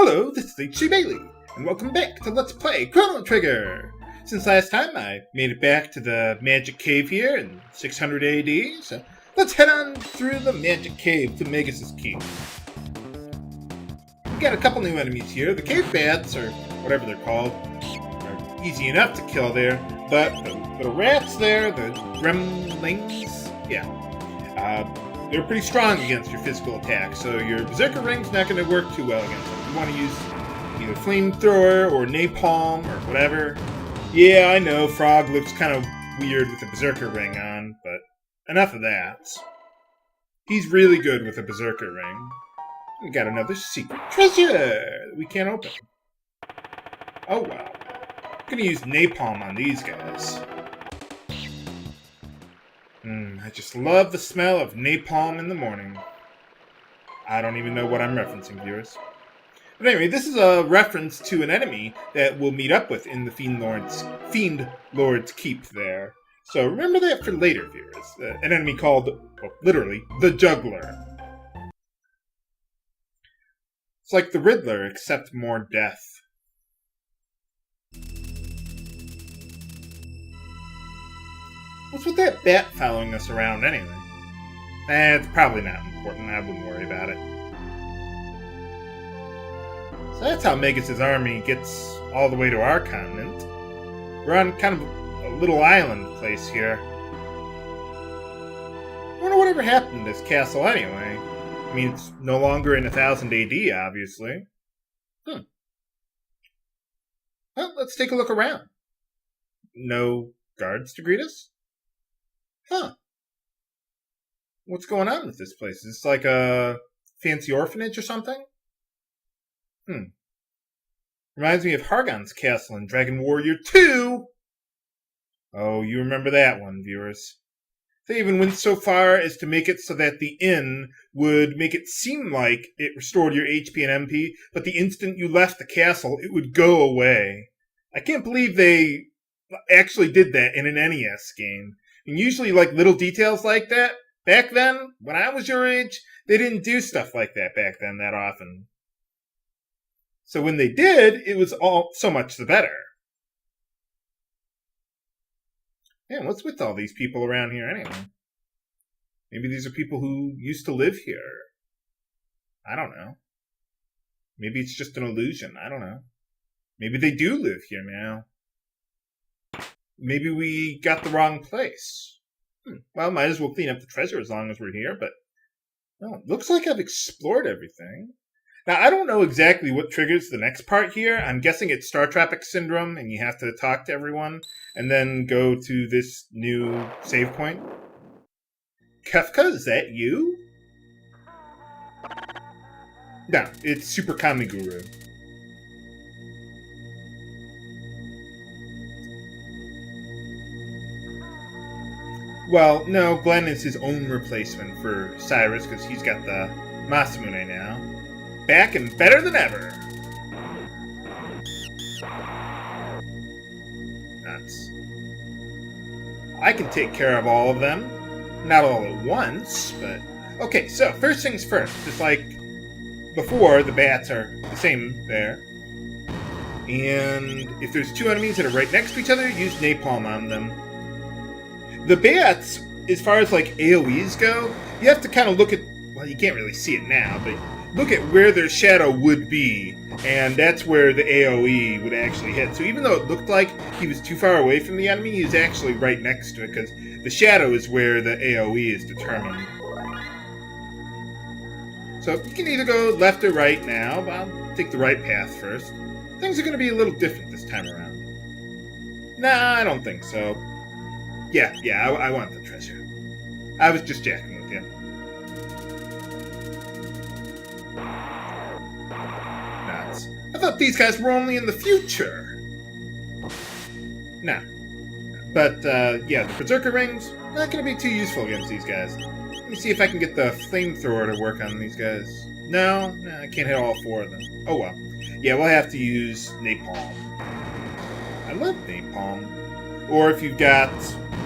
Hello, this is H.C. Bailey, and welcome back to Let's Play Chrono Trigger! Since last time, I made it back to the Magic Cave here in 600 AD, so let's head on through the Magic Cave to Magus' Keep. We got a couple new enemies here. The cave bats, or whatever they're called, are easy enough to kill there, but the rats there, the gremlins, they're pretty strong against your physical attack, so your Berserker Ring's not going to work too well against them. You want to use either Flamethrower or Napalm or whatever. Yeah, I know, Frog looks kind of weird with the Berserker Ring on, but enough of that. He's really good with a Berserker Ring. We got another secret treasure that we can't open. Oh wow. I'm going to use Napalm on these guys. I just love the smell of napalm in the morning. I don't even know what I'm referencing, viewers. But anyway, this is a reference to an enemy that we'll meet up with in the Fiendlord's Keep there. So remember that for later, viewers. An enemy called, well, literally, the Juggler. It's like the Riddler, except more death. What's with that bat following us around anyway? It's probably not important. I wouldn't worry about it. So that's how Magus' army gets all the way to our continent. We're on kind of a little island place here. I wonder whatever happened to this castle anyway. I mean, it's no longer in 1000 AD, obviously. Well, let's take a look around. No guards to greet us? What's going on with this place? Is this like a fancy orphanage or something? Reminds me of Hargon's castle in Dragon Warrior 2! Oh, you remember that one, viewers. They even went so far as to make it so that the inn would make it seem like it restored your HP and MP, but the instant you left the castle, it would go away. I can't believe they actually did that in an NES game. And usually, like, little details like that, back then, when I was your age, they didn't do stuff like that back then that often. So when they did, it was all so much the better. Man, what's with all these people around here anyway? Maybe these are people who used to live here. I don't know. Maybe it's just an illusion. I don't know. Maybe they do live here now. Maybe we got the wrong place. Well, might as well clean up the treasure as long as we're here, but well, it looks like I've explored everything. Now, I don't know exactly what triggers the next part here. I'm guessing it's Star Tropic Syndrome, and you have to talk to everyone, and then go to this new save point. Kefka, is that you? No, it's Super Kamiguru. Well, no, Glenn is his own replacement for Cyrus, because he's got the Masamune now. Back and better than ever! Nuts. I can take care of all of them. Not all at once, but... Okay, so, first things first. Just like before, the bats are the same there. And if there's two enemies that are right next to each other, use napalm on them. The bats, as far as like AoEs go, you have to kind of look at, well, you can't really see it now, but look at where their shadow would be, and that's where the AoE would actually hit. So even though it looked like he was too far away from the enemy, he was actually right next to it, because the shadow is where the AoE is determined. So you can either go left or right now, but I'll take the right path first. Things are going to be a little different this time around. Nah, I don't think so. Yeah, I want the treasure. I was just jacking with you. Nuts. I thought these guys were only in the future. No. But, yeah, the Berserker Rings, not going to be too useful against these guys. Let me see if I can get the Flamethrower to work on these guys. No, I can't hit all four of them. Oh well. Yeah, we'll have to use Napalm. I love Napalm. Or if you've got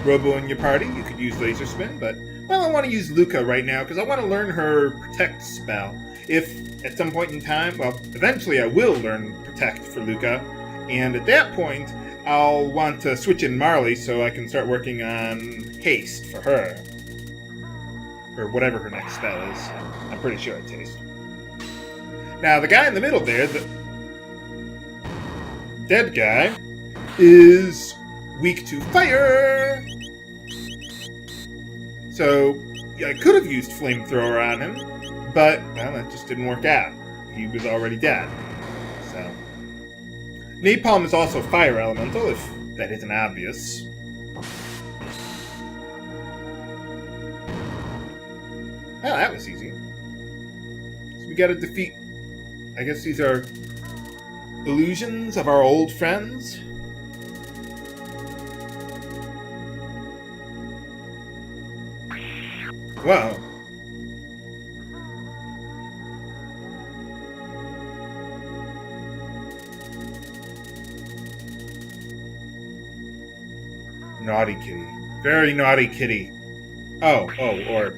Robo in your party, you could use Laser Spin, but, well, I want to use Luca right now, because I want to learn her Protect spell. if at some point in time, well, eventually I will learn Protect for Luca, and at that point, I'll want to switch in Marley so I can start working on Haste for her. Or whatever her next spell is. I'm pretty sure it's Haste. Now, the guy in the middle there, the dead guy, is weak to fire. So, I could have used Flamethrower on him, but, well, that just didn't work out. He was already dead. So, Napalm is also Fire Elemental, if that isn't obvious. Well, that was easy. So we gotta defeat... I guess these are illusions of our old friends. Wow. Naughty kitty. Very naughty kitty. Or...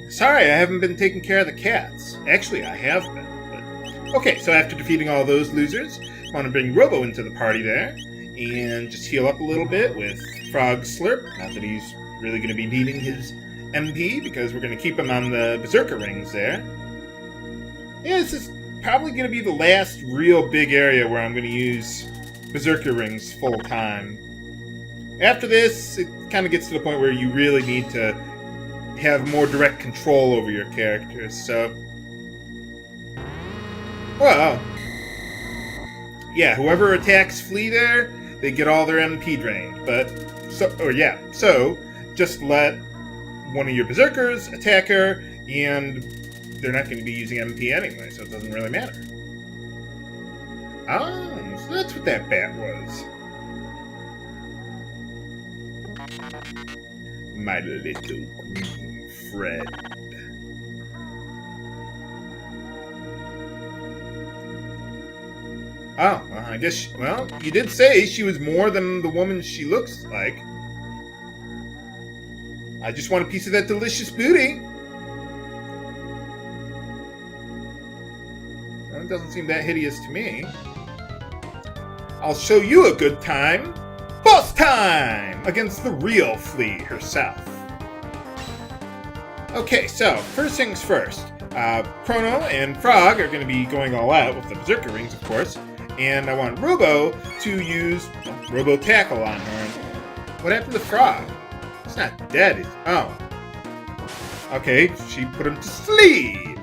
Sorry, I haven't been taking care of the cats. Actually, I have been. But... Okay, so after defeating all those losers, I want to bring Robo into the party there, and just heal up a little bit with Frog Slurp. Not that he's really going to be needing his MP, because we're going to keep him on the Berserker Rings there. Yeah, this is probably going to be the last real big area where I'm going to use Berserker Rings full time. After this, it kind of gets to the point where you really need to have more direct control over your characters, so... Well... Yeah, whoever attacks Flea there, they get all their MP drained, but... So, just let one of your Berserkers attack her, and they're not going to be using MP anyway, so it doesn't really matter. Oh, so that's what that bat was. My little green friend. Oh, well, I guess, well, you did say she was more than the woman she looks like. I just want a piece of that delicious booty. Well, it doesn't seem that hideous to me. I'll show you a good time. Boss time! Against the real Flea herself. Okay, so, first things first. Chrono and Frog are going to be going all out with the Berserker Rings, of course. And I want Robo to use Robo Tackle on her. What happened to Frog? He's not dead. Oh. Okay, she put him to sleep.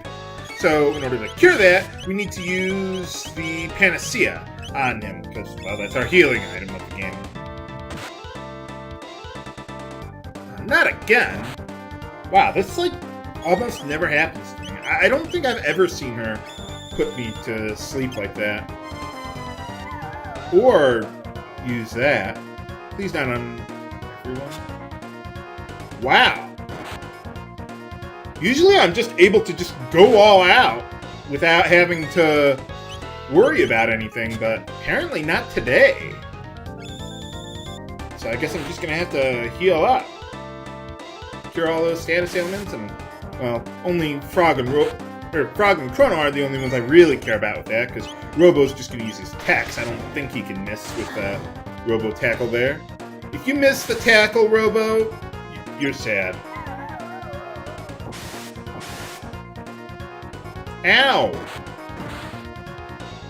So, in order to cure that, we need to use the Panacea on him. Because, well, that's our healing item of the game. Not again. Wow, this, like, almost never happens to me. I don't think I've ever seen her put me to sleep like that. Or use that. Please not on everyone. Wow. Usually I'm just able to just go all out without having to worry about anything, but apparently not today. So I guess I'm just going to have to heal up. Cure all those status ailments, and, well, only Frog and Chrono are the only ones I really care about with that, because Robo's just going to use his attacks. I don't think he can miss with the Robo Tackle there. If you miss the tackle, Robo, you're sad. Ow!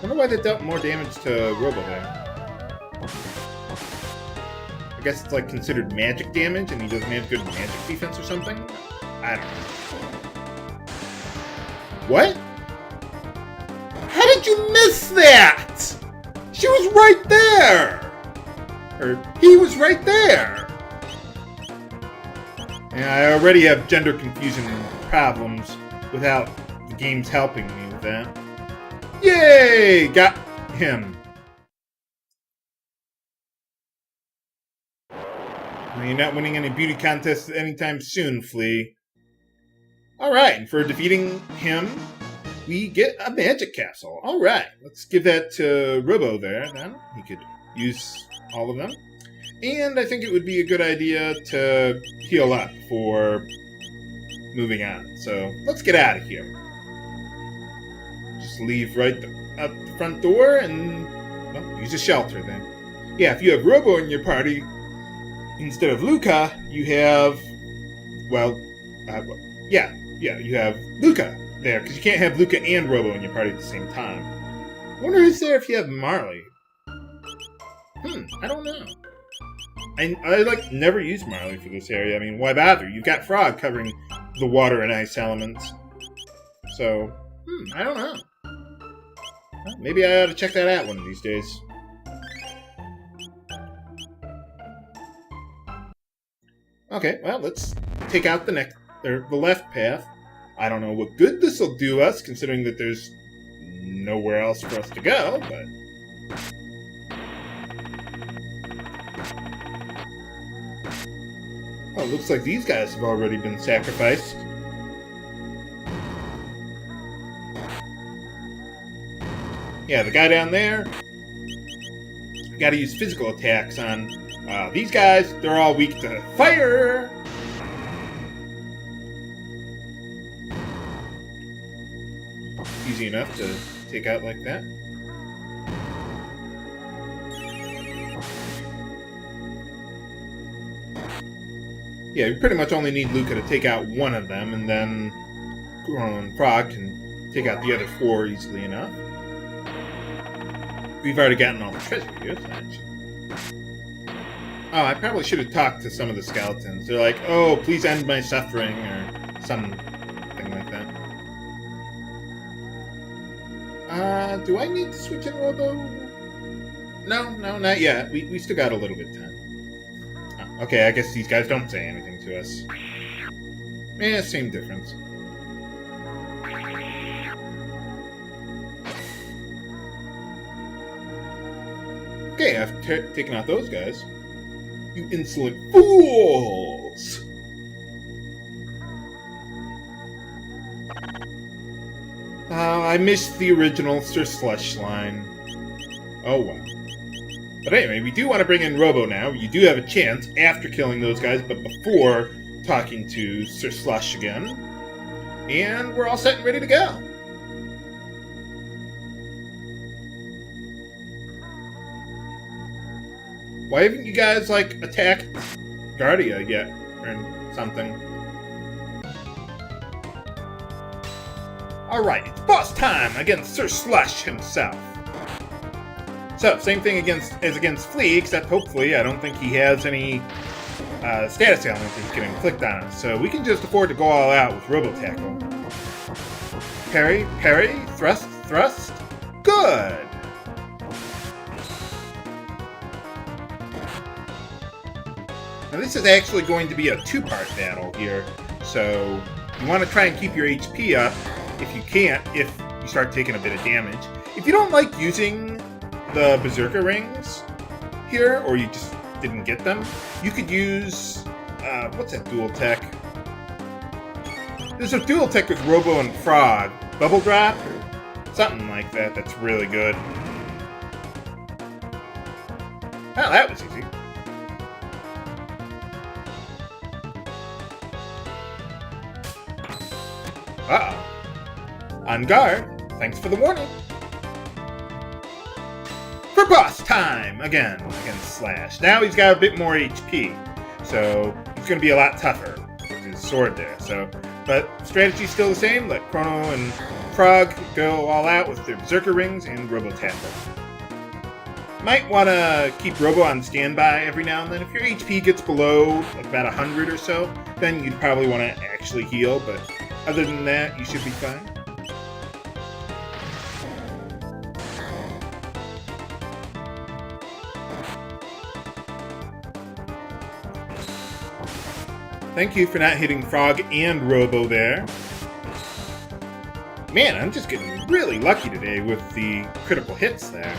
I wonder why that dealt more damage to Robo there. I guess it's like considered magic damage and he doesn't have good magic defense or something? I don't know. What? How did you miss that? She was right there! Or he was right there! And I already have gender confusion problems without the games helping me with that. Yay! Got him. You're not winning any beauty contests anytime soon, Flea. Alright, and for defeating him, we get a magic capsule. Alright, let's give that to Robo there, then. He could use all of them. And I think it would be a good idea to heal up for moving on. So, let's get out of here. Just leave right out the front door and, well, use a shelter then. Yeah, if you have Robo in your party, instead of Luca, you have, well, you have Luca there, because you can't have Luca and Robo in your party at the same time. I wonder who's there if you have Marley. I don't know. I like never use Marley for this area. I mean, why bother? You've got Frog covering the water and ice elements. So, I don't know. Well, maybe I ought to check that out one of these days. Okay, well, let's take out the left path. I don't know what good this will do us, considering that there's nowhere else for us to go, but... Oh, it looks like these guys have already been sacrificed. Yeah, the guy down there, gotta use physical attacks on these guys. They're all weak to fire. Easy enough to take out like that. Yeah, you pretty much only need Luca to take out one of them, and then Chrono and Frog can take out the other 4 easily enough. We've already gotten all the treasure here, actually. Oh, I probably should have talked to some of the skeletons. They're like, oh, please end my suffering, or something like that. Do I need to switch in Robo? No, not yet. We still got a little bit of time. Oh, okay, I guess these guys don't say anything to us. Yeah, same difference. Okay, I've taken out those guys. You insolent fools! I missed the original Sir Slush line. Oh well. But anyway, we do want to bring in Robo now. You do have a chance after killing those guys, but before talking to Sir Slush again. And we're all set and ready to go. Why haven't you guys, like, attacked Guardia yet? Or something? Alright, it's boss time against Sir Slush himself. So, same thing as against Flea, except hopefully I don't think he has any status elements that he can inflict on us. So we can just afford to go all out with Robo Tackle. Parry, parry, thrust, thrust. Good! Now this is actually going to be a 2-part battle here, so you want to try and keep your HP up if you can't, if you start taking a bit of damage. If you don't like using the Berserker Rings here, or you just didn't get them, you could use, what's that dual tech? There's a dual tech with Robo and Frog. Bubble Drop? Or something like that that's really good. Oh, that was easy. Uh-oh. On guard. Thanks for the warning. For boss time! Again, against Slash. Now he's got a bit more HP, so he's going to be a lot tougher with his sword there. So, but strategy's still the same. Let Chrono and Frog go all out with their Berserker Rings and Robo Tackle. Might want to keep Robo on standby every now and then. If your HP gets below like about 100 or so, then you'd probably want to actually heal, but other than that, you should be fine. Thank you for not hitting Frog and Robo there. Man, I'm just getting really lucky today with the critical hits there.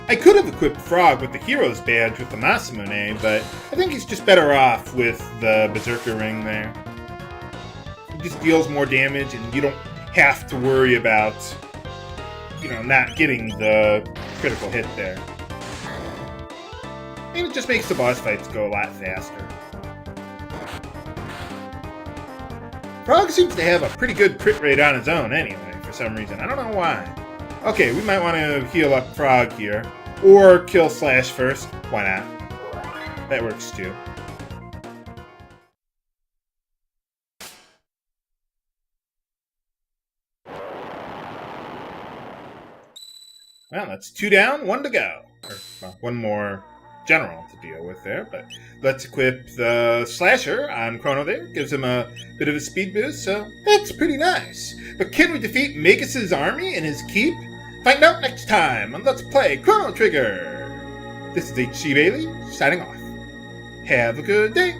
I could have equipped Frog with the Hero's Badge with the Masamune, but I think he's just better off with the Berserker Ring there. It just deals more damage, and you don't have to worry about, not getting the critical hit there. And it just makes the boss fights go a lot faster. Frog seems to have a pretty good crit rate on his own anyway, for some reason. I don't know why. Okay, we might want to heal up Frog here. Or kill Slash first. Why not? That works too. Well, that's 2 down, 1 to go. Or, well, 1 more general to deal with there, but let's equip the Slasher on Chrono there. Gives him a bit of a speed boost, so that's pretty nice. But can we defeat Magus' army and his keep? Find out next time on Let's Play Chrono Trigger. This is HC Bailey, signing off. Have a good day.